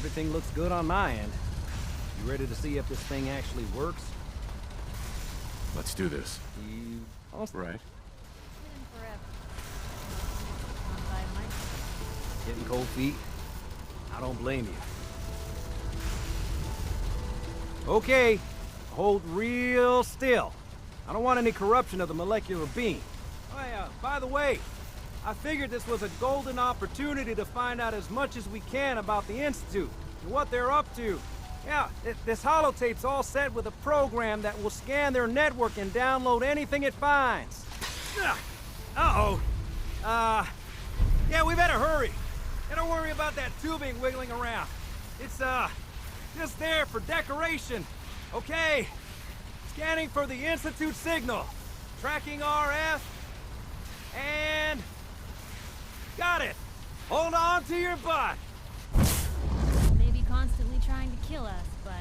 Everything looks good on my end. You ready to see if this thing actually works? Let's do this. You... Right. Getting cold feet? I don't blame you. Okay, hold real still. I don't want any corruption of the molecular beam. Oh yeah, by the way, I figured this was a golden opportunity to find out as much as we can about the Institute and what they're up to. Yeah, this holotape's all set with a program that will scan their network and download anything it finds. Uh-oh. Yeah, we better hurry. And don't worry about that tubing wiggling around. It's, just there for decoration. Okay. Scanning for the Institute signal. Tracking RF. And... got it. Hold on to your butt. Maybe constantly trying to kill us, but...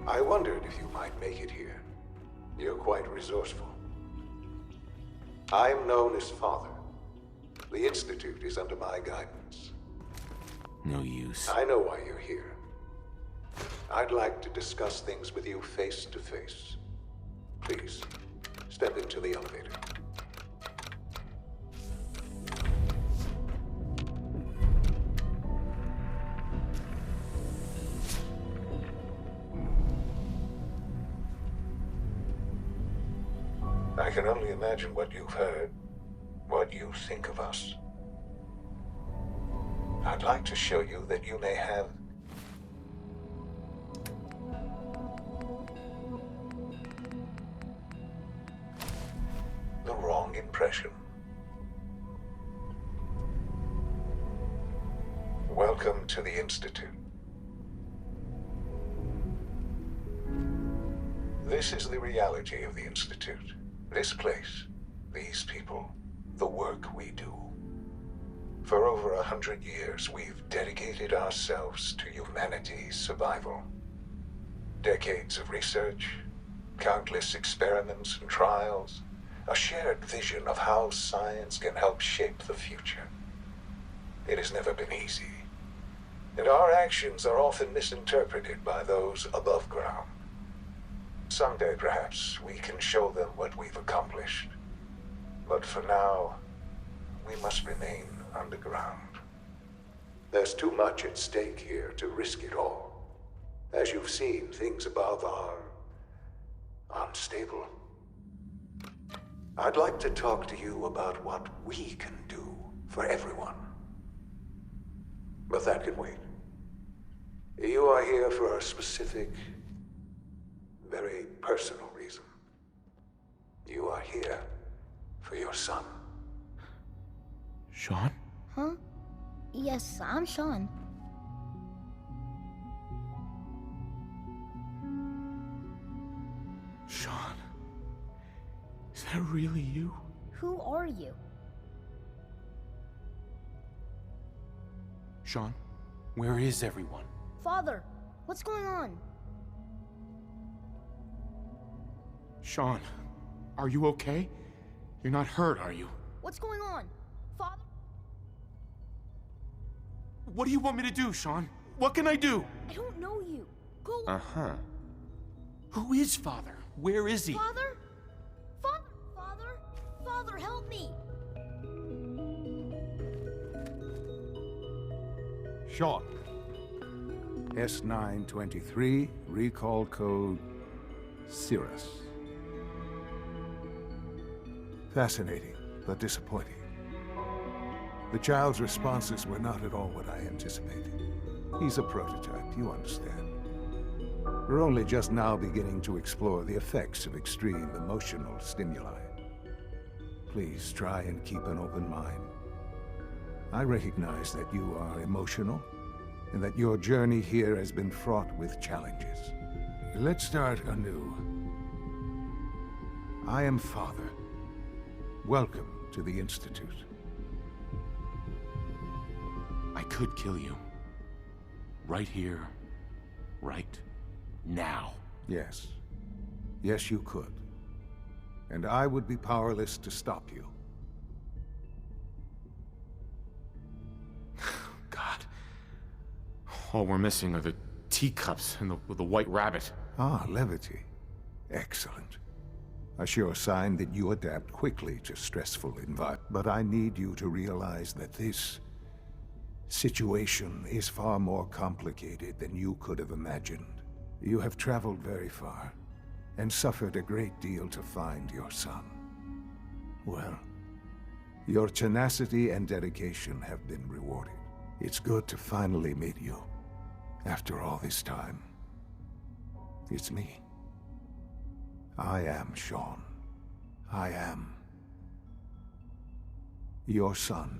I wondered if you might make it here. You're quite resourceful. I'm known as Father. The Institute is under my guidance. No use. I know why you're here. I'd like to discuss things with you face to face. Please, step into the elevator. I can only imagine what you've heard, what you think of us. I'd like to show you that you may have the wrong impression. Welcome to the Institute. This is the reality of the Institute. This place, these people, the work we do. For over 100 years, we've dedicated ourselves to humanity's survival. Decades of research, countless experiments and trials, a shared vision of how science can help shape the future. It has never been easy, and our actions are often misinterpreted by those above ground. Someday, perhaps, we can show them what we've accomplished. But for now, we must remain underground. There's too much at stake here to risk it all. As you've seen, things above are unstable. I'd like to talk to you about what we can do for everyone. But that can wait. You are here for a specific, very personal reason. You are here for your son. Sean? Huh? Yes, I'm Sean. Sean? Is that really you? Who are you? Sean, where is everyone? Father, what's going on? Sean, are you okay? You're not hurt, are you? What's going on? Father? What do you want me to do, Sean? What can I do? I don't know you. Go. Uh-huh. Who is Father? Where is he? Father? Father, help me! Sean. S923, recall code Cirrus. Fascinating, but disappointing. The child's responses were not at all what I anticipated. He's a prototype, you understand. We're only just now beginning to explore the effects of extreme emotional stimuli. Please try and keep an open mind. I recognize that you are emotional, and that your journey here has been fraught with challenges. Let's start anew. I am Father. Welcome to the Institute. I could kill you. Right here. Right now. Yes. Yes, you could. And I would be powerless to stop you. God. All we're missing are the teacups and the white rabbit. Ah, levity. Excellent. A sure sign that you adapt quickly to stressful environments. But I need you to realize that this situation is far more complicated than you could have imagined. You have traveled very far, and suffered a great deal to find your son. Well, your tenacity and dedication have been rewarded. It's good to finally meet you, after all this time. It's me. I am Sean. I am your son.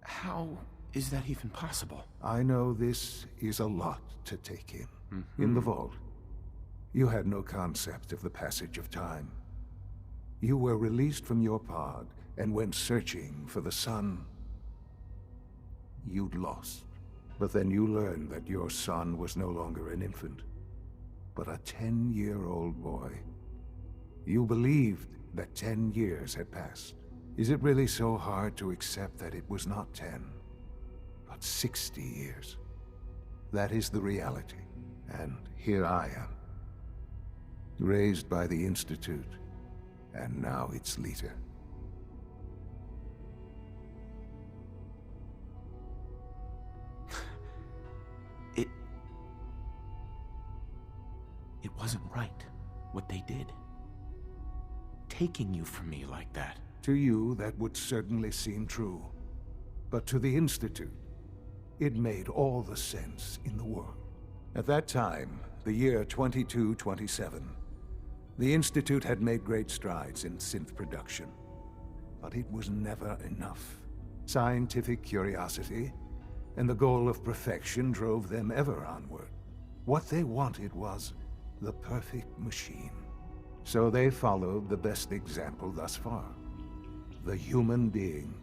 How is that even possible? I know this is a lot to take in. In the vault, you had no concept of the passage of time. You were released from your pod and went searching for the son you'd lost. But then you learned that your son was no longer an infant, but a 10-year-old boy. You believed that 10 years had passed. Is it really so hard to accept that it was not 10, but 60 years? That is the reality, and here I am. Raised by the Institute, and now its leader. It wasn't right, what they did. Taking you from me like that. To you, that would certainly seem true. But to the Institute, it made all the sense in the world. At that time, the year 2227, the Institute had made great strides in synth production. But it was never enough. Scientific curiosity and the goal of perfection drove them ever onward. What they wanted was the perfect machine. So they followed the best example thus far. The human being.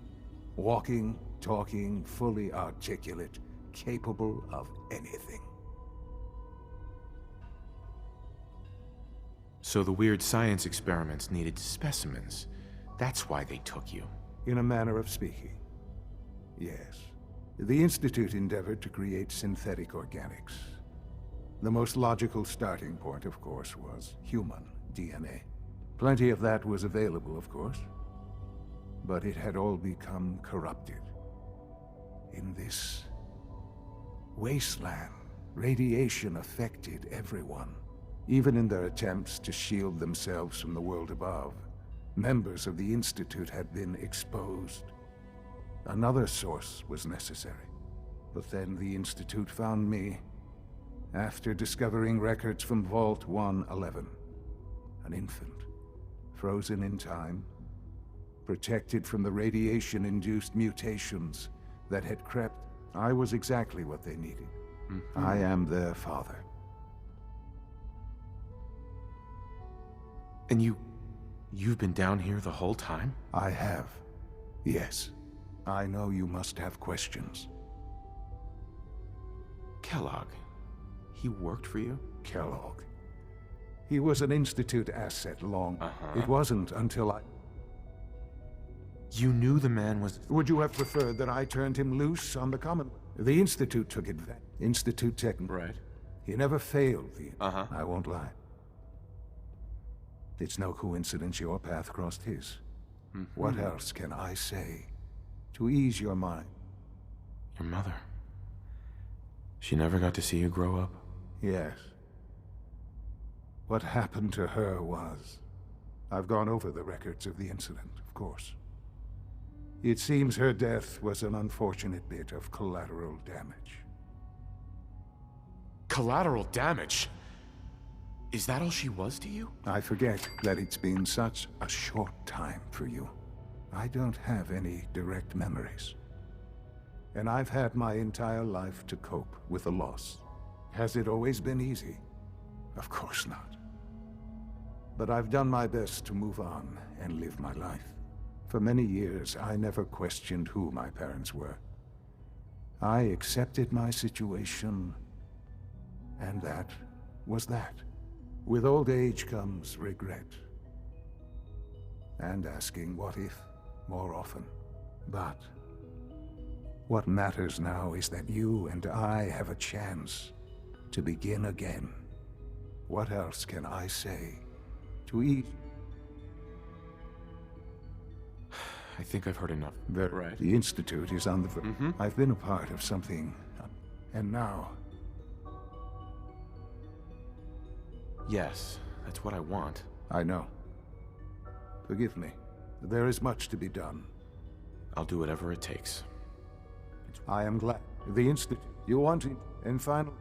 Walking, talking, fully articulate, capable of anything. So the weird science experiments needed specimens. That's why they took you. In a manner of speaking. Yes. The Institute endeavored to create synthetic organics. The most logical starting point, of course, was human DNA. Plenty of that was available, of course. But it had all become corrupted. In this wasteland, radiation affected everyone. Even in their attempts to shield themselves from the world above, members of the Institute had been exposed. Another source was necessary. But then the Institute found me, after discovering records from Vault 111. An infant, frozen in time, protected from the radiation-induced mutations that had crept. I was exactly what they needed. I am their father. And you've been down here the whole time? I have. Yes. I know you must have questions. Kellogg, he worked for you? Kellogg. He was an Institute asset long. It wasn't until You knew the man was... Would you have preferred that I turned him loose on the common? The Institute took advantage. Institute Tech. Right. He never failed the... Uh-huh. I won't lie. It's no coincidence your path crossed his. What else can I say to ease your mind? Your mother. She never got to see you grow up? Yes. What happened to her was... I've gone over the records of the incident, of course. It seems her death was an unfortunate bit of collateral damage. Collateral damage? Is that all she was to you? I forget that it's been such a short time for you. I don't have any direct memories. And I've had my entire life to cope with the loss. Has it always been easy? Of course not. But I've done my best to move on and live my life. For many years, I never questioned who my parents were. I accepted my situation, and that was that. With old age comes regret. And asking what if more often. But what matters now is that you and I have a chance to begin again. What else can I say to ease? I think I've heard enough. Right. The Institute is on the... I've been a part of something, and now... Yes, that's what I want. I know. Forgive me. There is much to be done. I'll do whatever it takes. I am glad. The Institute. You want to... And finally...